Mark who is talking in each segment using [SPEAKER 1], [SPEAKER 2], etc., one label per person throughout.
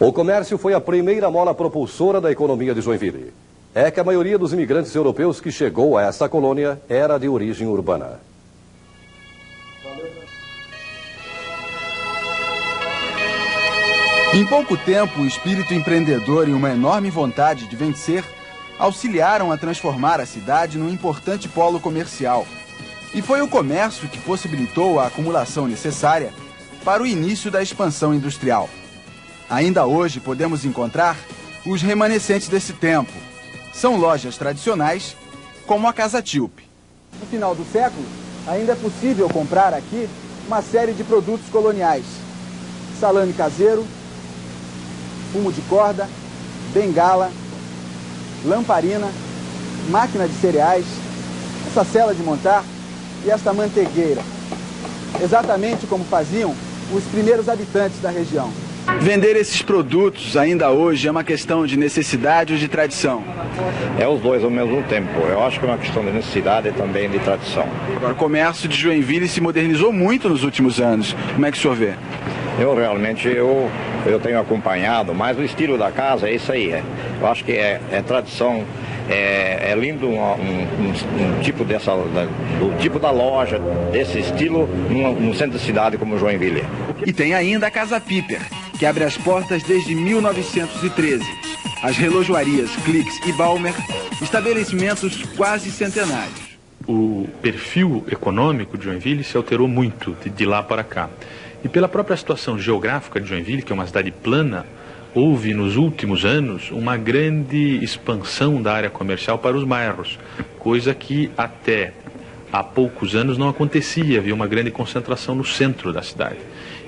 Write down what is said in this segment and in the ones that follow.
[SPEAKER 1] O comércio foi a primeira mola propulsora da economia de Joinville. É que a maioria dos imigrantes europeus que chegou a essa colônia era de origem urbana.
[SPEAKER 2] Em pouco tempo, o espírito empreendedor e uma enorme vontade de vencer auxiliaram a transformar a cidade num importante polo comercial. E foi o comércio que possibilitou a acumulação necessária para o início da expansão industrial. Ainda hoje podemos encontrar os remanescentes desse tempo. São lojas tradicionais, como a Casa Tilpe. No final do século, ainda é possível comprar aqui uma série de produtos coloniais. Salame caseiro, fumo de corda, bengala, lamparina, máquina de cereais, essa sela de montar e esta mantegueira. Exatamente como faziam os primeiros habitantes da região. Vender esses produtos ainda hoje é uma questão de necessidade ou de tradição?
[SPEAKER 3] É os dois ao mesmo tempo. Eu acho que é uma questão de necessidade e também de tradição.
[SPEAKER 2] Agora, o comércio de Joinville se modernizou muito nos últimos anos. Como é que o senhor vê?
[SPEAKER 3] Eu realmente eu tenho acompanhado, mas o estilo da casa é isso aí. Eu acho que é tradição. É lindo um tipo do tipo da loja, desse estilo, num centro de cidade como Joinville.
[SPEAKER 2] E tem ainda a Casa Piper, que abre as portas desde 1913. As relojoarias Cliques e Balmer, estabelecimentos quase centenários.
[SPEAKER 4] O perfil econômico de Joinville se alterou muito de lá para cá. E pela própria situação geográfica de Joinville, que é uma cidade plana, houve nos últimos anos uma grande expansão da área comercial para os bairros, coisa que até há poucos anos não acontecia, havia uma grande concentração no centro da cidade.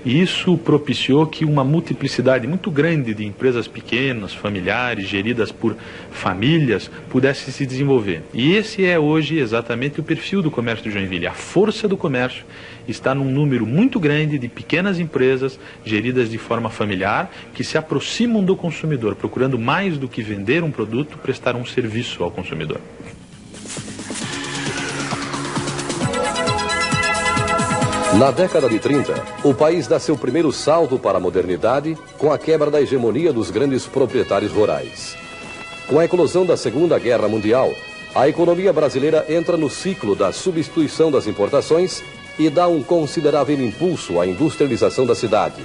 [SPEAKER 4] E isso propiciou que uma multiplicidade muito grande de empresas pequenas, familiares, geridas por famílias, pudesse se desenvolver. E esse é hoje exatamente o perfil do comércio de Joinville. A força do comércio está num número muito grande de pequenas empresas geridas de forma familiar, que se aproximam do consumidor, procurando mais do que vender um produto, prestar um serviço ao consumidor.
[SPEAKER 1] Na década de 30, o país dá seu primeiro salto para a modernidade com a quebra da hegemonia dos grandes proprietários rurais. Com a eclosão da Segunda Guerra Mundial, a economia brasileira entra no ciclo da substituição das importações e dá um considerável impulso à industrialização da cidade.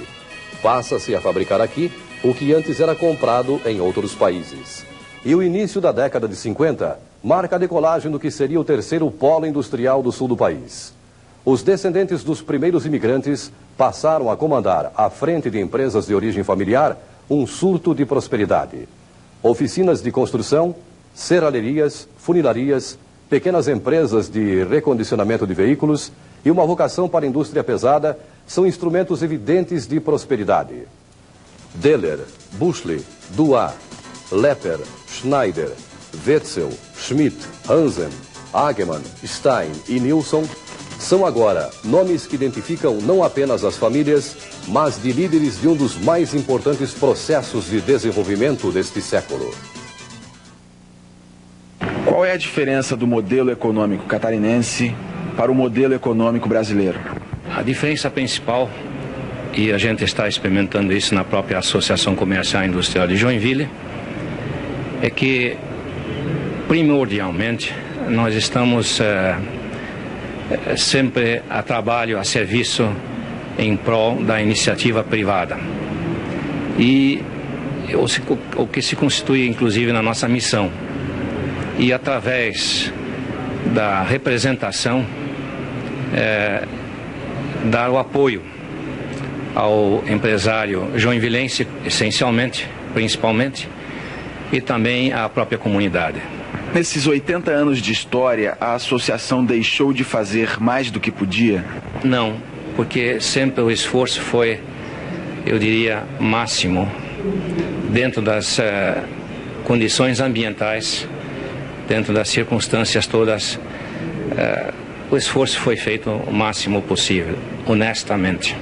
[SPEAKER 1] Passa-se a fabricar aqui o que antes era comprado em outros países. E o início da década de 50 marca a decolagem do que seria o terceiro polo industrial do sul do país. Os descendentes dos primeiros imigrantes passaram a comandar, à frente de empresas de origem familiar, um surto de prosperidade. Oficinas de construção, serralherias, funilarias, pequenas empresas de recondicionamento de veículos e uma vocação para a indústria pesada são instrumentos evidentes de prosperidade. Deller, Buschli, Duat, Lepper, Schneider, Wetzel, Schmidt, Hansen, Hagemann, Stein e Nilsson são agora nomes que identificam não apenas as famílias, mas de líderes de um dos mais importantes processos de desenvolvimento deste século.
[SPEAKER 2] Qual é a diferença do modelo econômico catarinense para o modelo econômico brasileiro?
[SPEAKER 5] A diferença principal, e a gente está experimentando isso na própria Associação Comercial e Industrial de Joinville, é que, primordialmente, nós estamos sempre a trabalho, a serviço em prol da iniciativa privada. E o que se constitui, inclusive, na nossa missão. E através da representação, dar o apoio ao empresário joinvilense, essencialmente, principalmente, e também à própria comunidade.
[SPEAKER 2] Nesses 80 anos de história, a associação deixou de fazer mais do que podia?
[SPEAKER 5] Não, porque sempre o esforço foi, eu diria, máximo, dentro das condições ambientais, dentro das circunstâncias todas, o esforço foi feito o máximo possível, honestamente.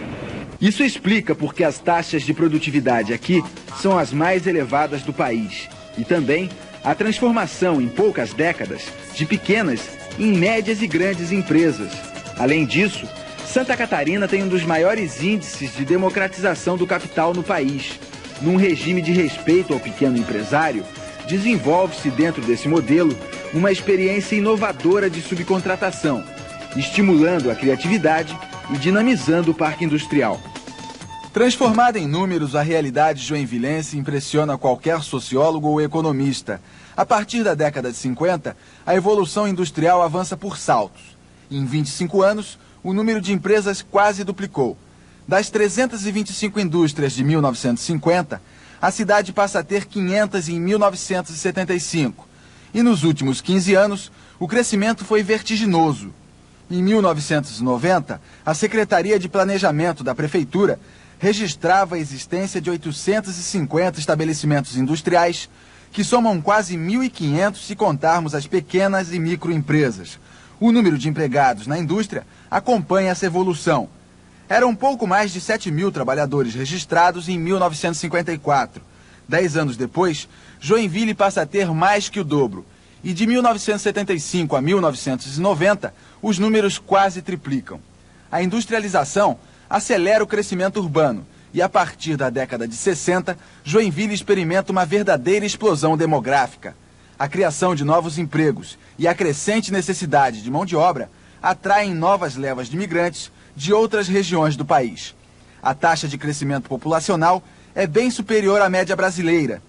[SPEAKER 2] Isso explica porque as taxas de produtividade aqui são as mais elevadas do país. E também a transformação em poucas décadas de pequenas em médias e grandes empresas. Além disso, Santa Catarina tem um dos maiores índices de democratização do capital no país. num regime de respeito ao pequeno empresário, desenvolve-se dentro desse modelo uma experiência inovadora de subcontratação, estimulando a criatividade e dinamizando o parque industrial. Transformada em números, a realidade joinvilense impressiona qualquer sociólogo ou economista. A partir da década de 50, a evolução industrial avança por saltos. Em 25 anos, o número de empresas quase duplicou. Das 325 indústrias de 1950, a cidade passa a ter 500 em 1975. E nos últimos 15 anos, o crescimento foi vertiginoso. Em 1990, a Secretaria de Planejamento da Prefeitura registrava a existência de 850 estabelecimentos industriais, que somam quase 1.500 se contarmos as pequenas e microempresas. O número de empregados na indústria acompanha essa evolução. Eram pouco mais de 7.000 trabalhadores registrados em 1954. 10 anos depois, Joinville passa a ter mais que o dobro. E de 1975 a 1990, os números quase triplicam. A industrialização acelera o crescimento urbano e, a partir da década de 60, Joinville experimenta uma verdadeira explosão demográfica. A criação de novos empregos e a crescente necessidade de mão de obra atraem novas levas de imigrantes de outras regiões do país. A taxa de crescimento populacional é bem superior à média brasileira.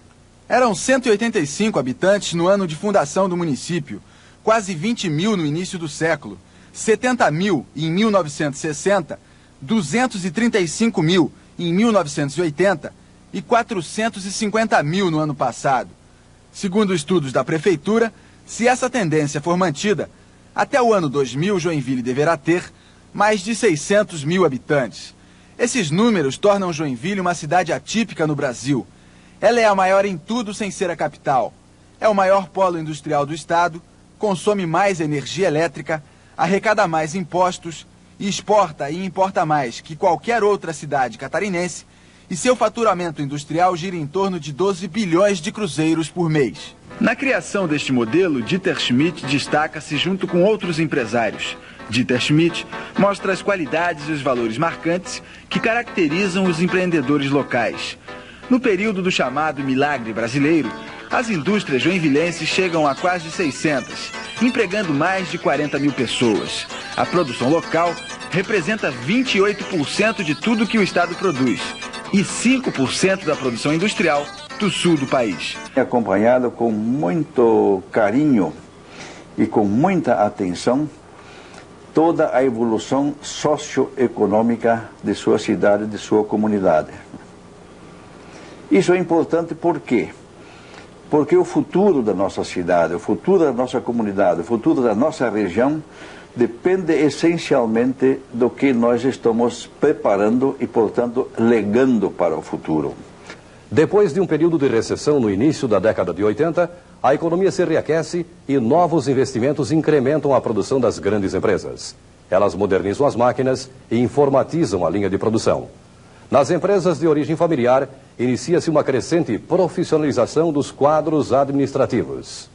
[SPEAKER 2] Eram 185 habitantes no ano de fundação do município, quase 20.000 no início do século, 70.000 em 1960, 235.000 em 1980 e 450.000 no ano passado. Segundo estudos da Prefeitura, se essa tendência for mantida, até o ano 2000 Joinville deverá ter mais de 600.000 habitantes. Esses números tornam Joinville uma cidade atípica no Brasil. Ela é a maior em tudo sem ser a capital. É o maior polo industrial do estado, consome mais energia elétrica, arrecada mais impostos e exporta e importa mais que qualquer outra cidade catarinense, e seu faturamento industrial gira em torno de 12 bilhões de cruzeiros por mês. Na criação deste modelo, Dieter Schmidt destaca-se junto com outros empresários. Dieter Schmidt mostra as qualidades e os valores marcantes que caracterizam os empreendedores locais. No período do chamado Milagre Brasileiro, as indústrias joinvilenses chegam a quase 600, empregando mais de 40.000 pessoas. A produção local representa 28% de tudo que o estado produz e 5% da produção industrial do sul do país.
[SPEAKER 6] Acompanhado com muito carinho e com muita atenção toda a evolução socioeconômica de sua cidade, de sua comunidade. Isso é importante por quê? Porque o futuro da nossa cidade, o futuro da nossa comunidade, o futuro da nossa região depende essencialmente do que nós estamos preparando e, portanto, legando para o futuro.
[SPEAKER 1] Depois de um período de recessão no início da década de 80, a economia se reaquece e novos investimentos incrementam a produção das grandes empresas. Elas modernizam as máquinas e informatizam a linha de produção. Nas empresas de origem familiar, inicia-se uma crescente profissionalização dos quadros administrativos.